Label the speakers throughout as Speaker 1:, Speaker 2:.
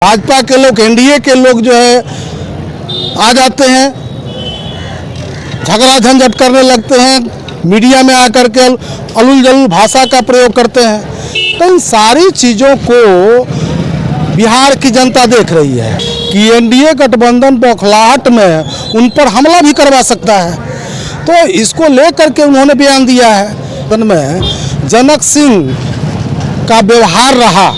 Speaker 1: भाजपा के लोग, एनडीए के लोग जो है आ जाते हैं, झगड़ा झंझट करने लगते हैं, मीडिया में आकर के अलुल जलुल भाषा का प्रयोग करते हैं। तो इन सारी चीज़ों को बिहार की जनता देख रही है कि एनडीए गठबंधन बौखलाहट में उन पर हमला भी करवा सकता है। तो इसको लेकर के उन्होंने बयान दिया है। में जनक सिंह का व्यवहार रहा,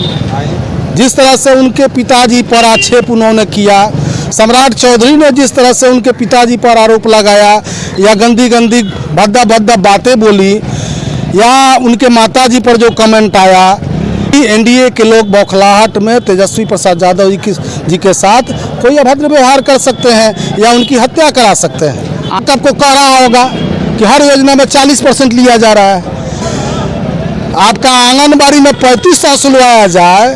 Speaker 1: जिस तरह से उनके पिताजी पर आक्षेप उन्होंने किया, सम्राट चौधरी ने जिस तरह से उनके पिताजी पर आरोप लगाया या गंदी गंदी भद्दा भद्दा बातें बोली, या उनके माताजी पर जो कमेंट आया कि एनडीए के लोग बौखलाहट में तेजस्वी प्रसाद यादव जी के साथ कोई अभद्र व्यवहार कर सकते हैं या उनकी हत्या करा सकते हैं। आपको कह रहा होगा कि हर योजना में 40% लिया जा रहा है। आपका आंगनबाड़ी में 35 वसूलवाया जाए,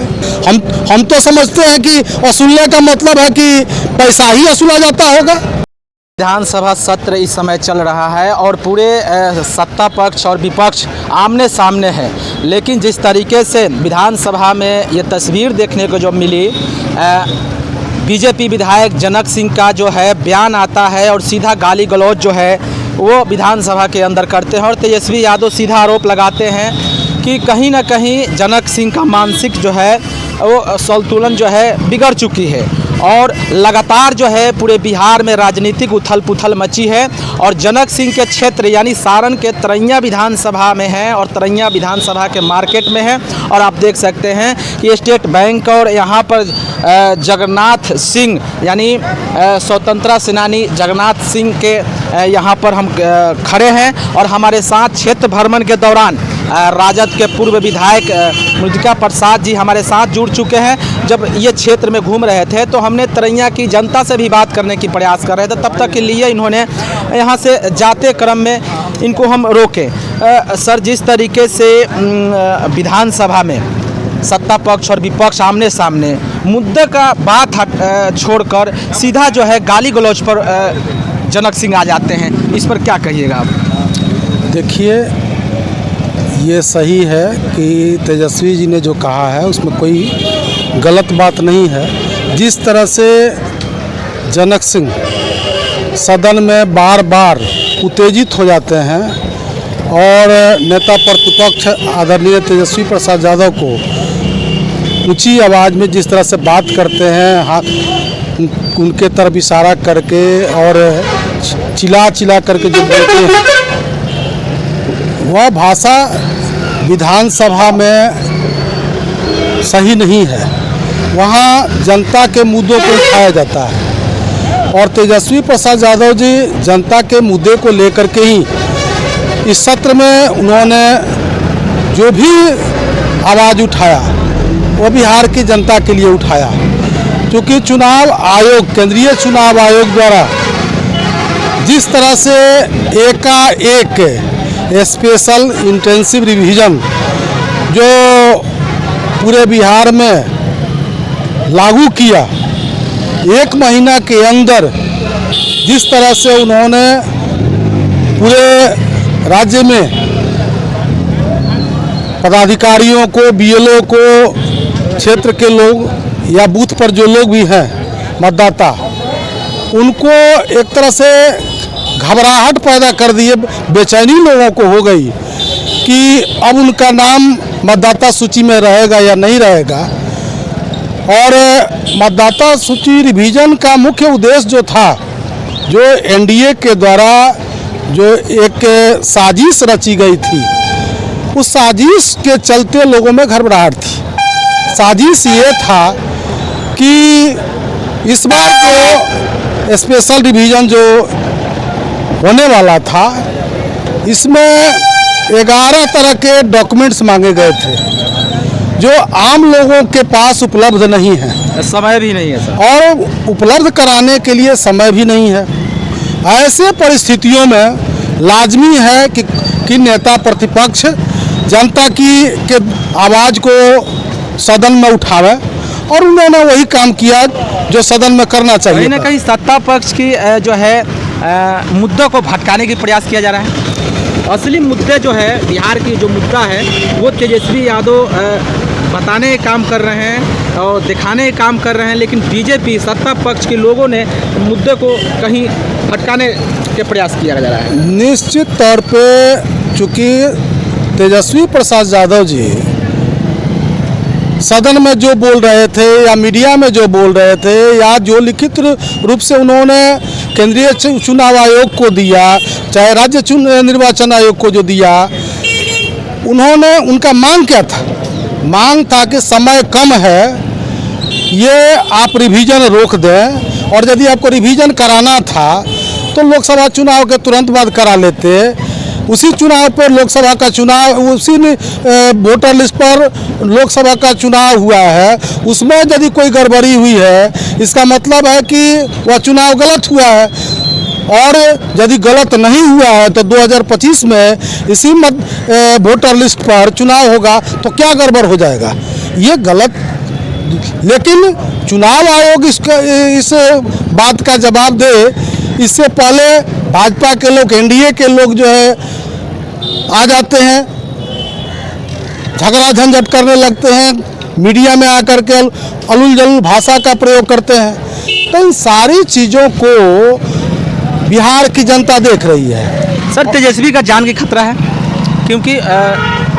Speaker 1: हम तो समझते हैं कि वसूलने का मतलब है कि पैसा ही वसूला जाता होगा।
Speaker 2: विधानसभा सत्र इस समय चल रहा है और पूरे सत्ता पक्ष और विपक्ष आमने सामने है, लेकिन जिस तरीके से विधानसभा में ये तस्वीर देखने को जो मिली, बीजेपी विधायक जनक सिंह का जो है बयान आता है और सीधा गाली गलौज जो है वो विधानसभा के अंदर करते हैं और तेजस्वी यादव सीधा आरोप लगाते हैं कि कहीं ना कहीं जनक सिंह का मानसिक जो है वो संतुलन जो है बिगड़ चुकी है और लगातार जो है पूरे बिहार में राजनीतिक उथल पुथल मची है। और जनक सिंह के क्षेत्र यानी सारण के तरैया विधानसभा में है और तरैया विधानसभा के मार्केट में है। और आप देख सकते हैं कि स्टेट बैंक और यहाँ पर जगन्नाथ सिंह यानी स्वतंत्रता सेनानी जगन्नाथ सिंह के यहाँ पर हम खड़े हैं और हमारे साथ क्षेत्र भ्रमण के दौरान राजद के पूर्व विधायक मृतिका प्रसाद जी हमारे साथ जुड़ चुके हैं। जब ये क्षेत्र में घूम रहे थे तो हमने तरैया की जनता से भी बात करने की प्रयास कर रहे थे, तब तक के लिए इन्होंने यहाँ से जाते क्रम में इनको हम रोके। सर, जिस तरीके से विधानसभा में सत्ता पक्ष और विपक्ष आमने सामने मुद्दे का बात छोड़कर सीधा जो है गाली गलौज पर जनक सिंह आ जाते हैं, इस पर क्या कहिएगा आप?
Speaker 1: देखिए, ये सही है कि तेजस्वी जी ने जो कहा है उसमें कोई गलत बात नहीं है। जिस तरह से जनक सिंह सदन में बार बार उत्तेजित हो जाते हैं और नेता प्रतिपक्ष आदरणीय तेजस्वी प्रसाद यादव को ऊंची आवाज़ में जिस तरह से बात करते हैं, उनके तरफ इशारा करके और चिल्ला करके जो बोलते हैं, वह भाषा विधानसभा में सही नहीं है। वहाँ जनता के मुद्दों को उठाया जाता है और तेजस्वी प्रसाद यादव जी जनता के मुद्दे को लेकर के ही इस सत्र में उन्होंने जो भी आवाज़ उठाया वो बिहार की जनता के लिए उठाया, क्योंकि चुनाव आयोग, केंद्रीय चुनाव आयोग द्वारा जिस तरह से एकाएक स्पेशल इंटेंसिव रिवीजन जो पूरे बिहार में लागू किया, 1 महीना के अंदर जिस तरह से उन्होंने पूरे राज्य में पदाधिकारियों को, बीएलओ को, क्षेत्र के लोग या बूथ पर जो लोग भी हैं मतदाता, उनको एक तरह से घबराहट पैदा कर दिए, बेचैनी लोगों को हो गई कि अब उनका नाम मतदाता सूची में रहेगा या नहीं रहेगा। और मतदाता सूची रिवीजन का मुख्य उद्देश्य जो था, जो एनडीए के द्वारा जो एक साजिश रची गई थी, उस साजिश के चलते लोगों में घबराहट थी। साजिश ये था कि इस बार जो स्पेशल डिवीज़न जो होने वाला था, इसमें 11 तरह के डॉक्यूमेंट्स मांगे गए थे जो आम लोगों के पास उपलब्ध नहीं है,
Speaker 2: समय भी नहीं है सर, और
Speaker 1: उपलब्ध कराने के लिए समय भी नहीं है। ऐसे परिस्थितियों में लाजमी है कि नेता प्रतिपक्ष जनता के आवाज़ को सदन में उठावे, और उन्होंने वही काम किया जो सदन में करना चाहिए।
Speaker 2: कहीं ना कहीं सत्ता पक्ष की जो है मुद्दों को भटकाने की प्रयास किया जा रहा है। असली मुद्दे जो है, बिहार की जो मुद्दा है वो तेजस्वी यादव बताने का काम कर रहे हैं और दिखाने का काम कर रहे हैं, लेकिन बीजेपी सत्ता पक्ष के लोगों ने मुद्दे को कहीं भटकाने के प्रयास किया जा रहा है।
Speaker 1: निश्चित तौर पे चूँकि तेजस्वी प्रसाद यादव जी सदन में जो बोल रहे थे या मीडिया में जो बोल रहे थे या जो लिखित रूप से उन्होंने केंद्रीय चुनाव आयोग को दिया, चाहे राज्य निर्वाचन आयोग को जो दिया, उन्होंने उनका मांग क्या था? मांग था कि समय कम है, ये आप रिवीजन रोक दें, और यदि आपको रिवीजन कराना था तो लोकसभा चुनाव के तुरंत बाद करा लेते। उसी चुनाव पर लोकसभा का चुनाव, उसी वोटर लिस्ट पर लोकसभा का चुनाव हुआ है, उसमें यदि कोई गड़बड़ी हुई है इसका मतलब है कि वह चुनाव गलत हुआ है। और यदि गलत नहीं हुआ है तो 2025 में इसी वोटर लिस्ट पर चुनाव होगा तो क्या गड़बड़ हो जाएगा? ये गलत। लेकिन चुनाव आयोग इस बात का जवाब दे, इससे पहले भाजपा के लोग, एनडीए के लोग जो है आ जाते हैं, झगड़ा झंझट करने लगते हैं, मीडिया में आकर के अलुल जलुल भाषा का प्रयोग करते हैं। तो इन सारी चीज़ों को बिहार की जनता देख रही है।
Speaker 2: सर, तेजस्वी का जान की खतरा है, क्योंकि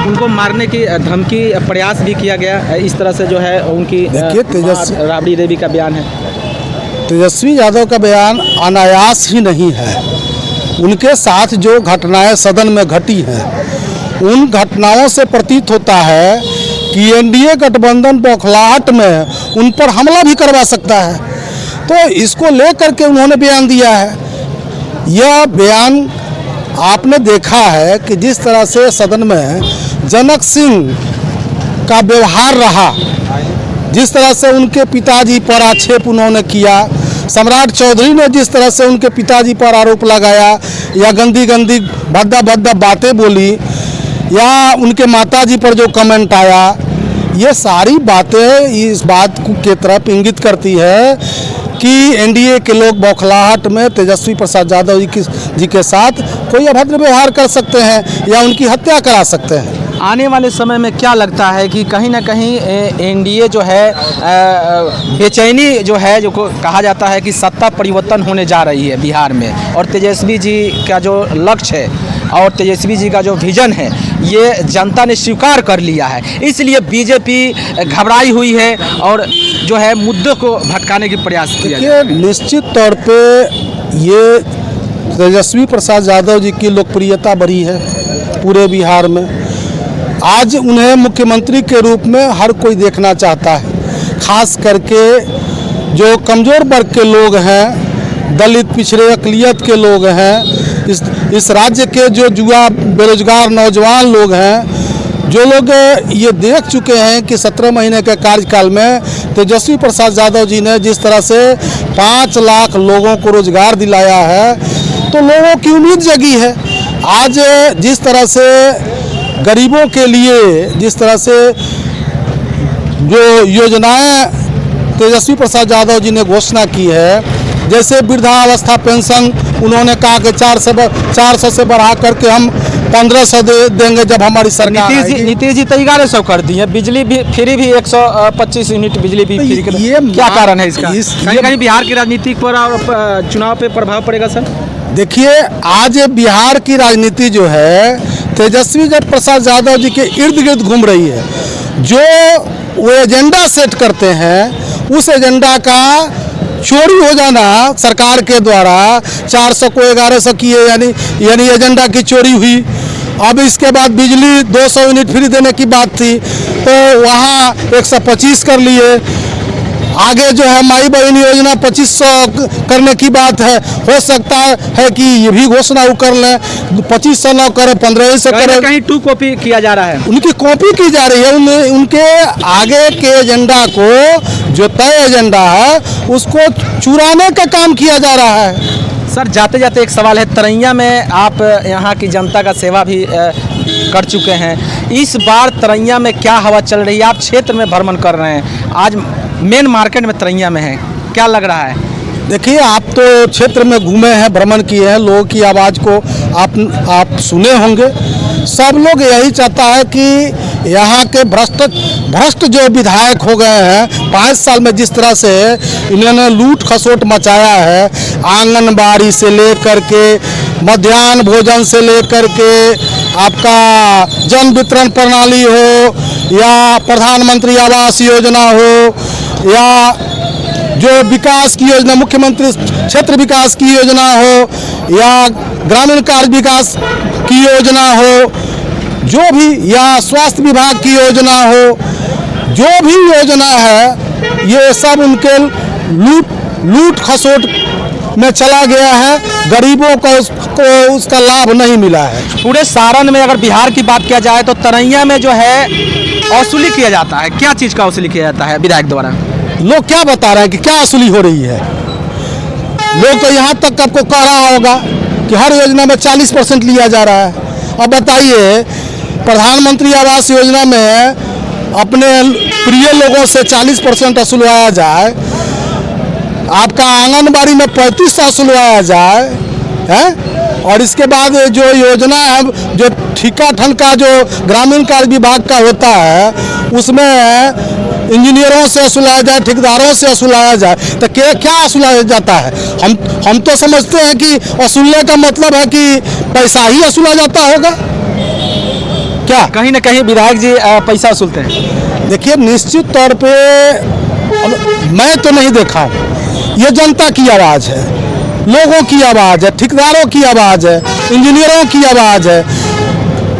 Speaker 2: उनको मारने की धमकी प्रयास भी किया गया इस तरह से जो है उनकी।
Speaker 1: देखिए, तेजस्वी
Speaker 2: राबड़ी देवी का बयान है,
Speaker 1: तेजस्वी यादव का बयान अनायास ही नहीं है। उनके साथ जो घटनाएं सदन में घटी हैं, उन घटनाओं से प्रतीत होता है कि एनडीए गठबंधन बौखलाहट में उन पर हमला भी करवा सकता है। तो इसको लेकर के उन्होंने बयान दिया है। यह बयान आपने देखा है कि जिस तरह से सदन में जनक सिंह का व्यवहार रहा, जिस तरह से उनके पिताजी पर आक्षेप उन्होंने किया, सम्राट चौधरी ने जिस तरह से उनके पिताजी पर आरोप लगाया या गंदी गंदी भद्दा भद्दा बातें बोली, या उनके माताजी पर जो कमेंट आया, ये सारी बातें इस बात की तरफ इंगित करती है कि एनडीए के लोग बौखलाहट में तेजस्वी प्रसाद यादव जी के साथ कोई अभद्र व्यवहार कर सकते हैं या उनकी हत्या करा सकते हैं।
Speaker 2: आने वाले समय में क्या लगता है कि कहीं ना कहीं एनडीए जो है बेचैनी जो है, जो कहा जाता है कि सत्ता परिवर्तन होने जा रही है बिहार में, और तेजस्वी जी का जो लक्ष्य है और तेजस्वी जी का जो विजन है ये जनता ने स्वीकार कर लिया है, इसलिए बीजेपी घबराई हुई है और जो है मुद्दों को भटकाने की प्रयास किया है।
Speaker 1: निश्चित तौर पे ये तेजस्वी प्रसाद यादव जी की लोकप्रियता बढ़ी है पूरे बिहार में। आज उन्हें मुख्यमंत्री के रूप में हर कोई देखना चाहता है, खास करके जो कमज़ोर वर्ग के लोग हैं, दलित पिछड़े अक़लियत के लोग हैं, इस राज्य के जो युवा बेरोजगार नौजवान लोग हैं, जो लोग ये देख चुके हैं कि 17 महीने के कार्यकाल में तेजस्वी प्रसाद यादव जी ने जिस तरह से 5 लाख लोगों को रोजगार दिलाया है, तो लोगों की उम्मीद जगी है। आज जिस तरह से गरीबों के लिए जिस तरह से जो योजनाएं तेजस्वी प्रसाद यादव जी ने घोषणा की है, जैसे वृद्धावस्था पेंशन उन्होंने कहा कि 400 से बढ़ा करके हम 1500 देंगे जब हमारी सरकार।
Speaker 2: नीतीश जी 1300 कर दी है, बिजली भी फ्री भी 125 यूनिट बिजली भी फ्री कर। ये क्या कारण है इसका? कहीं बिहार की राजनीति पर और चुनाव पे प्रभाव पड़ेगा सर?
Speaker 1: देखिए, आज बिहार की राजनीति जो है तेजस्वी प्रसाद यादव जी के इर्द गिर्द घूम रही है। जो वो एजेंडा सेट करते हैं, उस एजेंडा का चोरी हो जाना सरकार के द्वारा, 400 को 1100 किए, यानी एजेंडा की चोरी हुई। अब इसके बाद बिजली 200 यूनिट फ्री देने की बात थी तो वहाँ 125 कर लिए। आगे जो है माई बहन योजना 2500 करने की बात है। हो सकता है कि ये भी घोषणा वो कर लें, 2500 न करे, 1500 करे।
Speaker 2: कहीं टू कॉपी किया जा रहा है,
Speaker 1: उनकी कॉपी की जा रही है। उनके आगे के एजेंडा को, जो तय एजेंडा है, उसको चुराने का काम किया जा रहा है।
Speaker 2: सर, जाते जाते एक सवाल है, तरैया में आप यहाँ की जनता का सेवा भी कर चुके हैं। इस बार तरैया में क्या हवा चल रही है? आप क्षेत्र में भ्रमण कर रहे हैं, आज मेन मार्केट में तरैया में है, क्या लग रहा है?
Speaker 1: देखिए, आप तो क्षेत्र में घूमे हैं, भ्रमण किए हैं, लोगों की आवाज़ को आप सुने होंगे। सब लोग यही चाहता है कि यहाँ के भ्रष्ट जो विधायक हो गए हैं 5 साल में, जिस तरह से इन्होंने लूट खसोट मचाया है, आंगनबाड़ी से लेकर के मध्याह्न भोजन से लेकर के आपका जन वितरण प्रणाली हो या प्रधानमंत्री आवास योजना हो या जो विकास की योजना, मुख्यमंत्री क्षेत्र विकास की योजना हो या ग्रामीण कार्य विकास की योजना हो, जो भी, या स्वास्थ्य विभाग की योजना हो, जो भी योजना है ये सब उनके लूट खसोट में चला गया है। गरीबों को उसका लाभ नहीं मिला है।
Speaker 2: पूरे सारण में अगर बिहार की बात किया जाए तो तरैया में जो है वसूली किया जाता है, क्या चीज़ का वसूली किया जाता है विधायक द्वारा?
Speaker 1: लोग क्या बता रहे हैं कि क्या वसूली हो रही है? लोग तो यहाँ तक आपको कह रहा होगा कि हर योजना में 40% लिया जा रहा है। अब बताइए, प्रधानमंत्री आवास योजना में अपने प्रिय लोगों से 40% वसूलवाया जाए, आपका आंगनबाड़ी में 35 वसूलवाया जाए है, और इसके बाद जो योजना है, जो ठिका ठन का जो ग्रामीण कार्य विभाग का होता है, उसमें इंजीनियरों से वसूलाया जाए, ठेकेदारों से वसूलाया जाए, तो क्या वसूलाया जाता है? हम तो समझते हैं कि वसूलने का मतलब है कि पैसा ही वसूला जाता होगा। क्या
Speaker 2: कहीं ना कहीं विधायक जी पैसा वसूलते हैं?
Speaker 1: देखिए, निश्चित तौर पे मैं तो नहीं देखा हूँ। ये जनता की आवाज़ है, लोगों की आवाज़ है, ठेकेदारों की आवाज़ है, इंजीनियरों की आवाज़ है,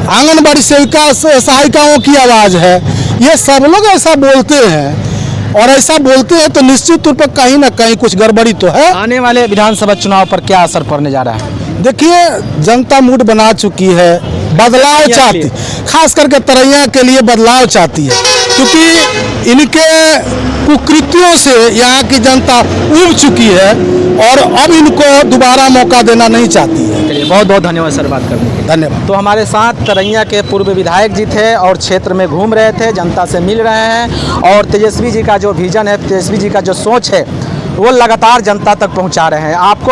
Speaker 1: आंगनबाड़ी सेविका सहायिकाओं की आवाज़ है। ये सब लोग ऐसा बोलते हैं, और ऐसा बोलते हैं तो निश्चित तौर पर कहीं ना कहीं कुछ गड़बड़ी तो है।
Speaker 2: आने वाले विधानसभा चुनाव पर क्या असर पड़ने जा रहा है?
Speaker 1: देखिए, जनता मूड बना चुकी है, बदलाव चाहती, खास करके तरैया के लिए बदलाव चाहती है, क्योंकि इनके कुकृत्यों से यहाँ की जनता उब चुकी है और अब इनको दोबारा मौका देना नहीं चाहती है।
Speaker 2: चलिए, बहुत बहुत धन्यवाद सर बात करने के लिए।
Speaker 1: धन्यवाद।
Speaker 2: तो हमारे साथ तरैया के पूर्व विधायक जी थे और क्षेत्र में घूम रहे थे, जनता से मिल रहे हैं, और तेजस्वी जी का जो विजन है, तेजस्वी जी का जो सोच है, वो लगातार जनता तक पहुँचा रहे हैं। आपको